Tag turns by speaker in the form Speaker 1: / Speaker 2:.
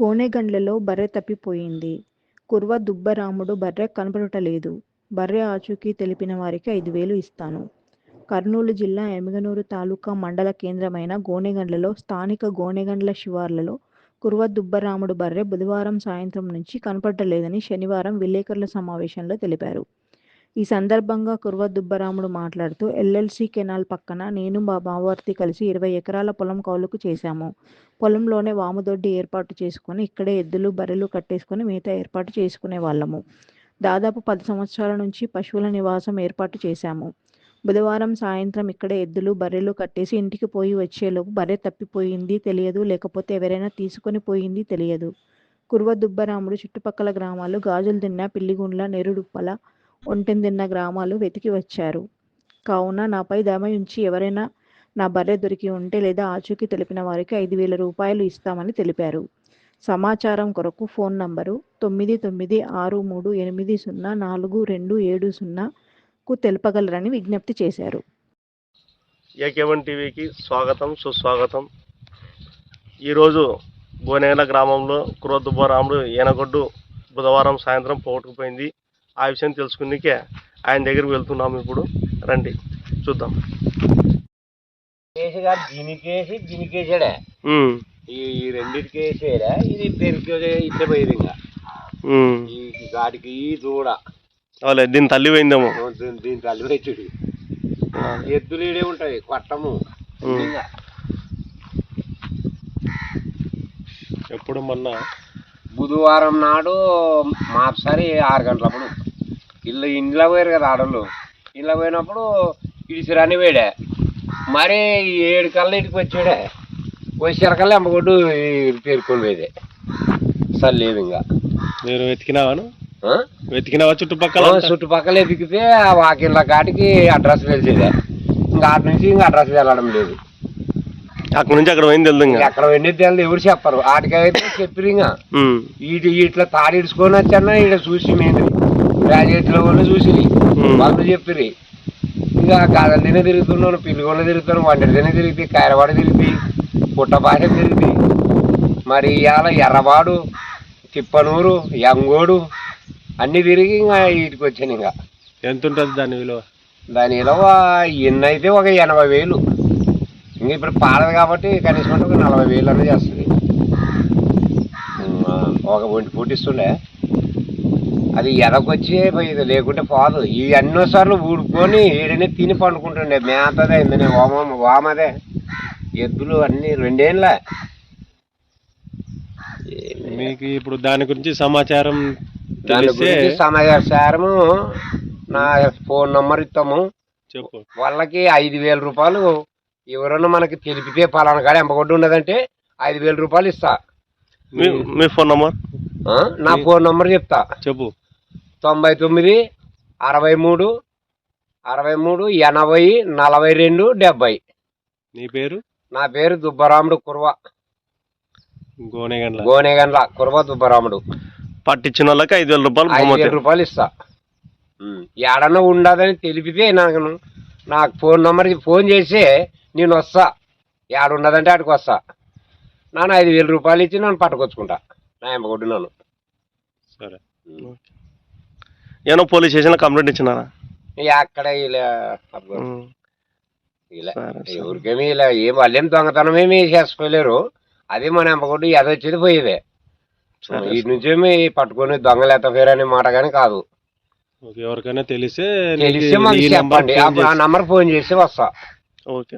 Speaker 1: గోనెగండ్లలో బర్రె తప్పిపోయింది. కుర్వ దుబ్బరాముడు బర్రె కనపడుటలేదు. బర్రె ఆచూకీ తెలిపిన వారికి 5,000 ఇస్తాను. కర్నూలు జిల్లా ఎమ్మిగనూరు తాలూకా మండల కేంద్రమైన గోనెగండ్లలో స్థానిక గోనెగండ్ల శివార్లలో కుర్వ దుబ్బరాముడు బర్రె బుధవారం సాయంత్రం నుంచి కనపడలేదని శనివారం విలేకరుల సమావేశంలో తెలిపారు. ఈ సందర్భంగా కుర్వ దుబ్బరాముడు మాట్లాడుతూ, ఎల్ఎల్సీ కెనాల్ పక్కన నేను మా బావమర్ది కలిసి 20 ఎకరాల పొలం కౌలుకు చేశాము. పొలంలోనే వాముదొడ్డి ఏర్పాటు చేసుకుని ఇక్కడే ఎద్దులు బర్రెలు కట్టేసుకుని మేత ఏర్పాటు చేసుకునే వాళ్ళము. దాదాపు 10 సంవత్సరాల నుంచి పశువుల నివాసం ఏర్పాటు చేశాము. బుధవారం సాయంత్రం ఇక్కడే ఎద్దులు బర్రెలు కట్టేసి ఇంటికి పోయి వచ్చేలోపు బర్రె తప్పిపోయింది తెలియదు, లేకపోతే ఎవరైనా తీసుకొని పోయింది తెలియదు. కుర్వ దుబ్బరాముడు చుట్టుపక్కల గ్రామాలు గాజులదిన్నె, పిల్లిగుండ్ల, నెరుడుప్పల, ఒంటెందిన్నె గ్రామాలు వెతికి వచ్చారు. కావున నాపై దయ ఉంచి ఎవరైనా నా బర్రె దొరికి ఉంటే లేదా ఆచూకీ తెలిపిన వారికి 5,000 రూపాయలు ఇస్తామని తెలిపారు. సమాచారం కొరకు ఫోన్ నంబరు 9963804270కు తెలుపగలరని విజ్ఞప్తి చేశారు.
Speaker 2: ఏకే1 టీవీకి స్వాగతం, సుస్వాగతం. ఈరోజు గోనెగండ్ల గ్రామంలో కుర్వ దుబ్బరాముడు ఏనగొడ్డు బుధవారం సాయంత్రం పోగొట్టుకుపోయింది. ఆ విషయం తెలుసుకునేకే ఆయన దగ్గరికి వెళ్తున్నాము. ఇప్పుడు రండి చూద్దాం.
Speaker 3: దీనికేసాడే ఈ రెండింటికి వేసేదా ఇది పెరిగి ఇట్లా పోయింది. ఇంకా ఈ గాడికి దూడ
Speaker 2: దీని తల్లి పోయిందేమో.
Speaker 3: దీని తల్లి వచ్చుడు ఎద్దులు ఈడే ఉంటాయి కొట్టము.
Speaker 2: ఎప్పుడు మొన్న
Speaker 3: బుధవారం నాడు మాపసారి 6 గంటలప్పుడు ఇంట్లో పోయారు కదా ఆడోళ్ళు. ఇంట్లో పోయినప్పుడు ఇడిసిరాని పోయాడే. మరి 7 కల్లా ఇంటికి వచ్చాడే. వచ్చేసరికల్లా అమ్మగొడ్డు పేరుకొని పోయేదే. అసలు లేదు. ఇంకా
Speaker 2: మీరు వెతికినావా
Speaker 3: చుట్టుపక్కల ఎదిగితే ఆ వాకిళ్ళ కాటికి అడ్రస్ తెలిసేదే. ఇంకా అటు నుంచి ఇంకా అడ్రస్ వెళ్ళడం లేదు.
Speaker 2: అక్కడ నుంచి అక్కడ పోయింది తెలుదు.
Speaker 3: అక్కడ వెళ్ళేది తెలియదు, ఎవరు చెప్పరు. వాటికైతే చెప్పారు. ఇంకా ఇట్లా తాడి ఇడుచుకొని వచ్చాను ఇక్కడ చూసి మేము గ్రాడ్యుయేట్లో వాళ్ళు చూసి వాళ్ళు చెప్పిరి. ఇంకా గదల తినే తిరుగుతున్నాను, పిల్లిగొండ తిరుగుతాను, వండరి తినే తిరిగి, కాయరవాడ తిరిగి, పుట్టపాట తిరిగి, మరి ఇవాళ ఎర్రబాడు, తిప్పనూరు, యంగోడు అన్నీ తిరిగి ఇంకా వీటికి వచ్చాను. ఇంకా
Speaker 2: ఎంత ఉంటుంది దాని విలువ?
Speaker 3: దాని విలువ ఎన్నైతే ఒక 80,000. ఇంకా ఇప్పుడు పాలదు కాబట్టి కనీసం ఒక 40,000 అనేది చేస్తుంది. ఒక 1 ఫూట్ ఇస్తుండే అది ఎదకొచ్చే పోయేది, లేకుంటే పోదు. ఇవి ఎన్నోసార్లు ఊడుకొని ఏడనే తిని పండుకుంటుండే. మేతదే అయింది, వామదే, ఎద్దులు అన్ని 2 ఏళ్ళ.
Speaker 2: మీకు ఇప్పుడు దాని గురించి సమాచారం
Speaker 3: సమాచారము నా ఫోన్ నంబర్ ఇస్తాము.
Speaker 2: చెప్పు.
Speaker 3: వాళ్ళకి 5,000 రూపాయలు ఎవరన్నా మనకి తెలిపితే పలానా కాడ ఎంపగొడ్డు ఉన్నదంటే 5,000 రూపాయలు ఇస్తా.
Speaker 2: మీ ఫోన్ నంబర్?
Speaker 3: నా ఫోన్ నంబర్ చెప్తా,
Speaker 2: చెప్పు.
Speaker 3: 99 63 63 80 42 70.
Speaker 2: నీ పేరు?
Speaker 3: నా పేరు దుబ్బరాముడు కుర్వ, గోనెగండ్ల కుర్వ దుబ్బరాముడు.
Speaker 2: పట్టించిన వాళ్ళకి 5,000 రూపాయలు
Speaker 3: 5,000 రూపాయలు ఇస్తా. ఏడన్నా ఉండదని తెలిపితే నాకు ఫోన్ నంబర్కి ఫోన్ చేసి నేను వస్తా. ఏడున్నదంటే ఆడికి వస్తా. నన్ను 5,000 రూపాయలు ఇచ్చి నన్ను పట్టుకొచ్చుకుంటా. నా ఎంపగొడ్డు నన్ను.
Speaker 2: సరే. ఏమో పోలీస్ స్టేషన్లో కంప్లైంట్ ఇచ్చినారా?
Speaker 3: అక్కడ ఇలా ఎవరికేమీ ఇలా వాళ్ళేం దొంగతనమేమి చేసుకోలేరు. అది మన ఎంపగొడ్డు ఎదొచ్చేది పోయేదే. వీటి నుంచేమి పట్టుకొని దొంగలు ఎత్తపోయారు అనే మాట కానీ కాదు.
Speaker 2: ఎవరికైనా తెలిస్తే
Speaker 3: మాకు చెప్పండి. ఆ నంబర్ ఫోన్ చేసి వస్తా.
Speaker 2: ఓకే.